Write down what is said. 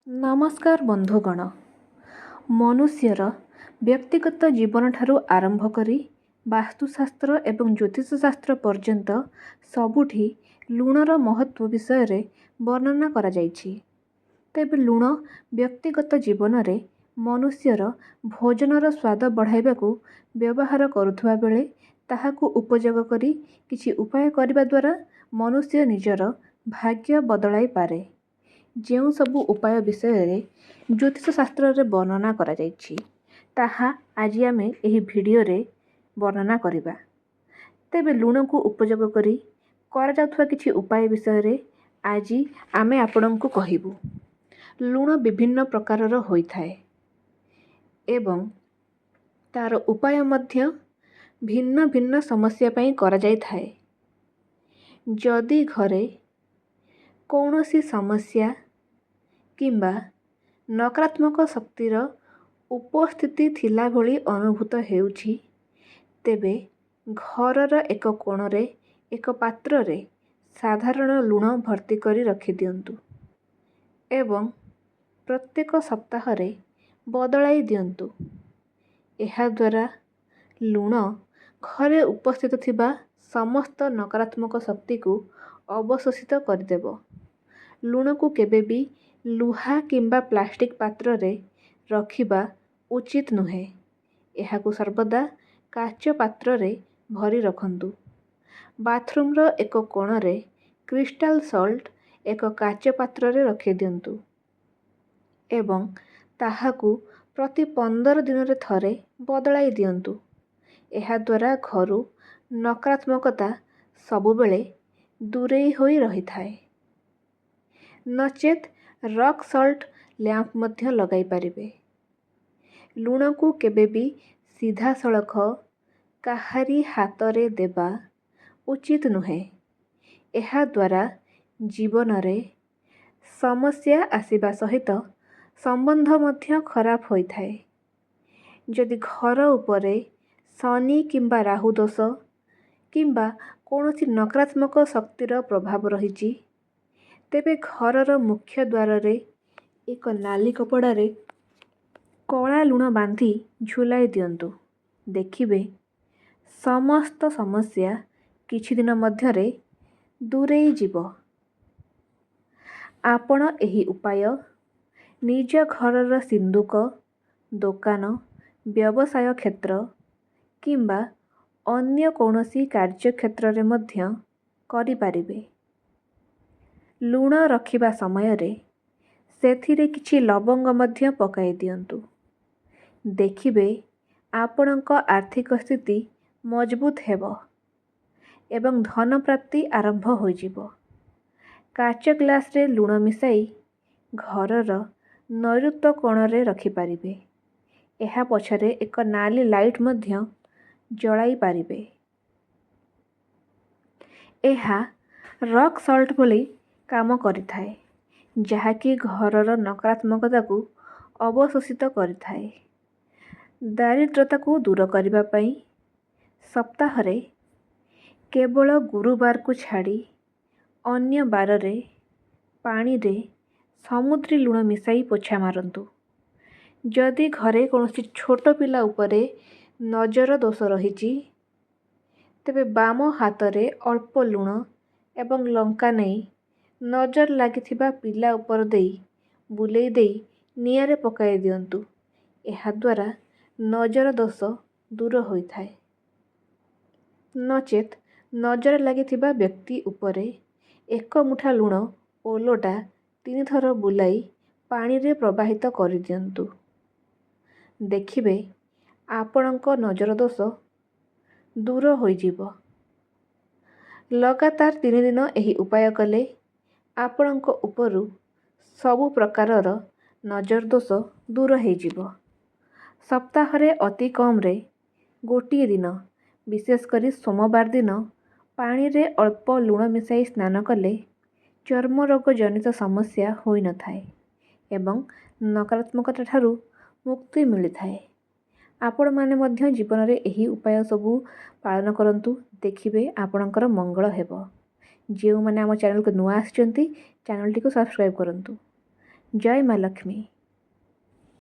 नमस्कार बंधुगण। मनुष्यर व्यक्तिगत जीवन ठारू आरंभ करी वास्तुशास्त्र एवं ज्योतिषशास्त्र पर्यंत सबुठी लुणर महत्व विषय वर्णना करा जाइछि। तेबे लुण व्यक्तिगत जीवन रे मनुष्यर भोजनर स्वाद बढ़ाइबाकू व्यवहार करुथुवा बेले ताहाकू उपयोग करी किछि उपाय करिबा द्वारा मनुष्य निजर भाग्य बदलाई पारे। ଯେଉଁ ସବୁ ଉପାୟ ବିଷୟରେ ଜ୍ୟୋତିଷ ଶାସ୍ତ୍ରରେ ବର୍ଣ୍ଣନା କରାଯାଇଛି ତାହା ଆଜି ଆମେ ଏହି ଭିଡ଼ିଓରେ ବର୍ଣ୍ଣନା କରିବା। ତେବେ ଲୁଣକୁ ଉପଯୋଗ କରି କରାଯାଉଥିବା କିଛି ଉପାୟ ବିଷୟରେ ଆଜି ଆମେ ଆପଣଙ୍କୁ କହିବୁ। ଲୁଣ ବିଭିନ୍ନ ପ୍ରକାରର ହୋଇଥାଏ ଏବଂ ତାର ଉପାୟ ମଧ୍ୟ ଭିନ୍ନ ଭିନ୍ନ ସମସ୍ୟା ପାଇଁ କରାଯାଇଥାଏ। ଯଦି ଘରେ କୌଣସି ସମସ୍ୟା କିମ୍ବା ନକାରାତ୍ମକ ଶକ୍ତିର ଉପସ୍ଥିତି ଥିଲା ଭଳି ଅନୁଭୂତ ହେଉଛି, ତେବେ ଘରର ଏକ କୋଣରେ ଏକ ପାତ୍ରରେ ସାଧାରଣ ଲୁଣ ଭର୍ତ୍ତି କରି ରଖିଦିଅନ୍ତୁ ଏବଂ ପ୍ରତ୍ୟେକ ସପ୍ତାହରେ ବଦଳାଇ ଦିଅନ୍ତୁ। ଏହାଦ୍ୱାରା ଲୁଣ ଘରେ ଉପସ୍ଥିତ ଥିବା ସମସ୍ତ ନକାରାତ୍ମକ ଶକ୍ତିକୁ ଅବଶୋଷିତ କରିଦେବ। ଲୁଣକୁ କେବେବି ଲୁହା କିମ୍ବା ପ୍ଲାଷ୍ଟିକ୍ ପାତ୍ରରେ ରଖିବା ଉଚିତ ନୁହେଁ। ଏହାକୁ ସର୍ବଦା କାଚ ପାତ୍ରରେ ଭରି ରଖନ୍ତୁ। ବାଥରୁମର ଏକ କୋଣରେ କ୍ରିଷ୍ଟାଲ ସଲ୍ଟ ଏକ କାଚ ପାତ୍ରରେ ରଖିଦିଅନ୍ତୁ ଏବଂ ତାହାକୁ ପ୍ରତି 15 ଦିନରେ ଥରେ ବଦଳାଇ ଦିଅନ୍ତୁ। ଏହାଦ୍ୱାରା ଘରୁ ନକାରାତ୍ମକତା ସବୁବେଳେ ଦୂରେଇ ହୋଇ ରହିଥାଏ। ନଚେତ୍ ରକ୍ ସଲ୍ଟ ଲ୍ୟାମ୍ପ ମଧ୍ୟ ଲଗାଇ ପାରିବେ। ଲୁଣକୁ କେବେବି ସିଧାସଳଖ କାହାରି ହାତରେ ଦେବା ଉଚିତ ନୁହେଁ। ଏହାଦ୍ୱାରା ଜୀବନରେ ସମସ୍ୟା ଆସିବା ସହିତ ସମ୍ବନ୍ଧ ମଧ୍ୟ ଖରାପ ହୋଇଥାଏ। ଯଦି ଘର ଉପରେ ଶନି କିମ୍ବା ରାହୁ ଦୋଷ କିମ୍ବା କୌଣସି ନକାରାତ୍ମକ ଶକ୍ତିର ପ୍ରଭାବ ରହିଛି, ତେବେ ଘରର ମୁଖ୍ୟ ଦ୍ୱାରରେ ଏକ ନାଲି କପଡ଼ାରେ କଳା ଲୁଣ ବାନ୍ଧି ଝୁଲାଇ ଦିଅନ୍ତୁ। ଦେଖିବେ ସମସ୍ତ ସମସ୍ୟା କିଛି ଦିନ ମଧ୍ୟରେ ଦୂରେଇ ଯିବ। ଆପଣ ଏହି ଉପାୟ ନିଜ ଘରର ସିନ୍ଦୁକ, ଦୋକାନ, ବ୍ୟବସାୟ କ୍ଷେତ୍ର କିମ୍ବା ଅନ୍ୟ କୌଣସି କାର୍ଯ୍ୟକ୍ଷେତ୍ରରେ ମଧ୍ୟ କରିପାରିବେ। ଲୁଣ ରଖିବା ସମୟରେ ସେଥିରେ କିଛି ଲବଙ୍ଗ ମଧ୍ୟ ପକାଇ ଦିଅନ୍ତୁ। ଦେଖିବେ ଆପଣଙ୍କ ଆର୍ଥିକ ସ୍ଥିତି ମଜବୁତ ହେବ ଏବଂ ଧନ ପ୍ରାପ୍ତି ଆରମ୍ଭ ହୋଇଯିବ। କାଚ ଗ୍ଲାସରେ ଲୁଣ ମିଶାଇ ଘରର ନୈରୁତ୍ୟ କୋଣରେ ରଖିପାରିବେ। ଏହା ପଛରେ ଏକ ନାଲି ଲାଇଟ୍ ମଧ୍ୟ ଜଳାଇ ପାରିବେ। ଏହା ରକ୍ ସଲ୍ଟ ଭଳି କାମ କରିଥାଏ, ଯାହାକି ଘରର ନକାରାତ୍ମକତାକୁ ଅବଶୋଷିତ କରିଥାଏ। ଦାରିଦ୍ରତାକୁ ଦୂର କରିବା ପାଇଁ ସପ୍ତାହରେ କେବଳ ଗୁରୁବାରକୁ ଛାଡ଼ି ଅନ୍ୟ ବାରରେ ପାଣିରେ ସମୁଦ୍ରୀ ଲୁଣ ମିଶାଇ ପୋଛା ମାରନ୍ତୁ। ଯଦି ଘରେ କୌଣସି ଛୋଟ ପିଲା ଉପରେ ନଜର ଦୋଷ ରହିଛି, ତେବେ ବାମ ହାତରେ ଅଳ୍ପ ଲୁଣ ଏବଂ ଲଙ୍କା ନେଇ ନଜର ଲାଗିଥିବା ପିଲା ଉପର ଦେଇ ବୁଲେଇ ଦେଇ ନିଆଁରେ ପକାଇ ଦିଅନ୍ତୁ। ଏହାଦ୍ୱାରା ନଜର ଦୋଷ ଦୂର ହୋଇଥାଏ। ନଚେତ୍ ନଜର ଲାଗିଥିବା ବ୍ୟକ୍ତି ଉପରେ ଏକ ମୁଠା ଲୁଣ ଓଲଟା 3 ଥର ବୁଲାଇ ପାଣିରେ ପ୍ରବାହିତ କରିଦିଅନ୍ତୁ। ଦେଖିବେ ଆପଣଙ୍କ ନଜର ଦୋଷ ଦୂର ହୋଇଯିବ। ଲଗାତାର 3 ଦିନ ଏହି ଉପାୟ କଲେ ଆପଣଙ୍କ ଉପରୁ ସବୁ ପ୍ରକାରର ନଜର ଦୋଷ ଦୂର ହେଇଯିବ। ସପ୍ତାହରେ ଅତି କମରେ ଗୋଟିଏ ଦିନ, ବିଶେଷ କରି ସୋମବାର ଦିନ ପାଣିରେ ଅଳ୍ପ ଲୁଣ ମିଶାଇ ସ୍ନାନ କଲେ ଚର୍ମରୋଗ ଜନିତ ସମସ୍ୟା ହୋଇନଥାଏ ଏବଂ ନକାରାତ୍ମକତା ଠାରୁ ମୁକ୍ତି ମିଳିଥାଏ। ଆପଣମାନେ ମଧ୍ୟ ଜୀବନରେ ଏହି ଉପାୟ ସବୁ ପାଳନ କରନ୍ତୁ। ଦେଖିବେ ଆପଣଙ୍କର ମଙ୍ଗଳ ହେବ। ଯେଉଁମାନେ ଆମ ଚ୍ୟାନେଲକୁ ନୂଆ ଆସିଛନ୍ତି, ଚ୍ୟାନେଲଟିକୁ ସବସ୍କ୍ରାଇବ୍ କରନ୍ତୁ। ଜୟ ମା ଲକ୍ଷ୍ମୀ।